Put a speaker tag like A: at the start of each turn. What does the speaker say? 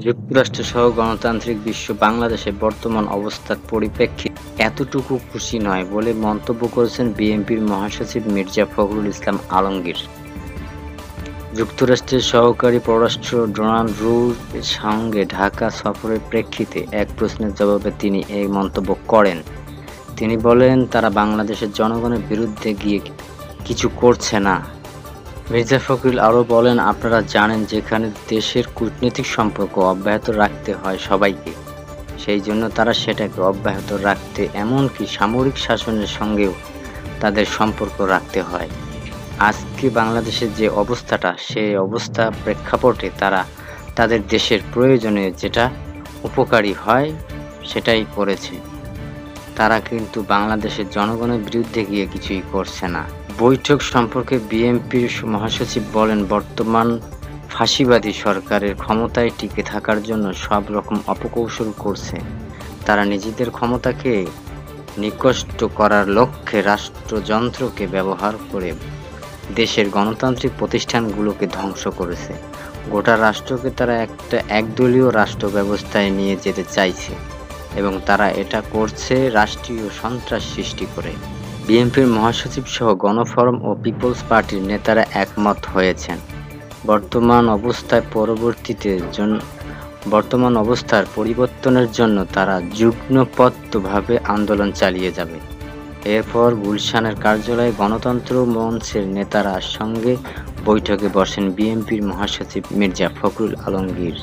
A: যুক্তরাষ্ট্রসহ গণতান্ত্রিক বিশ্ব বাংলাদেশের বর্তমান অবস্থার পরিপ্রেক্ষিতে এতটুকু খুশি নয় বলে মন্তব্য করেছেন বিএনপির মহাসচিব মির্জা ফখরুল ইসলাম আলমগীর। যুক্তরাষ্ট্রের সহকারী পররাষ্ট্র ডোনাল্ড রুজের সঙ্গে ঢাকা সফরের প্রেক্ষিতে এক প্রশ্নের জবাবে তিনি এই মন্তব্য করেন। তিনি বলেন, তারা বাংলাদেশের জনগণের বিরুদ্ধে গিয়ে কিছু করছে না। মির্জা ফখরুল আরও বলেন, আপনারা জানেন যেখানে দেশের কূটনৈতিক সম্পর্ক অব্যাহত রাখতে হয় সবাইকে, সেই জন্য তারা সেটাকে অব্যাহত রাখতে এমনকি সামরিক শাসনের সঙ্গেও তাদের সম্পর্ক রাখতে হয়। আজকে বাংলাদেশের যে অবস্থাটা, সেই অবস্থা প্রেক্ষাপটে তারা তাদের দেশের প্রয়োজনে যেটা উপকারী হয় সেটাই করেছে। তারা কিন্তু বাংলাদেশের জনগণের বিরুদ্ধে গিয়ে কিছুই করছে না। বৈঠক সম্পর্কে বিএনপির মহাসচিব বলেন, বর্তমান ফাঁসিবাদী সরকারের ক্ষমতায় টিকে থাকার জন্য সব রকম অপকৌশল করছে। তারা নিজেদের ক্ষমতাকে নিকষ্ট করার লক্ষ্যে রাষ্ট্রযন্ত্রকে ব্যবহার করে দেশের গণতান্ত্রিক প্রতিষ্ঠানগুলোকে ধ্বংস করেছে। গোটা রাষ্ট্রকে তারা একটা একদলীয় রাষ্ট্র ব্যবস্থায় নিয়ে যেতে চাইছে এবং তারা এটা করছে রাষ্ট্রীয় সন্ত্রাস সৃষ্টি করে। বিএনপির মহাসচিব সহ গণফোরাম ও পিপলস পার্টির নেতারা একমত হয়েছেন, বর্তমান অবস্থার পরিবর্তনের জন্য তারা যুগ্মপদ্ধভাবে আন্দোলন চালিয়ে যাবে। এরপর গুলশানের কার্যালয়ে গণতন্ত্র মঞ্চের নেতারা সঙ্গে বৈঠকে বসেন বিএনপির মহাসচিব মির্জা ফখরুল আলমগীর।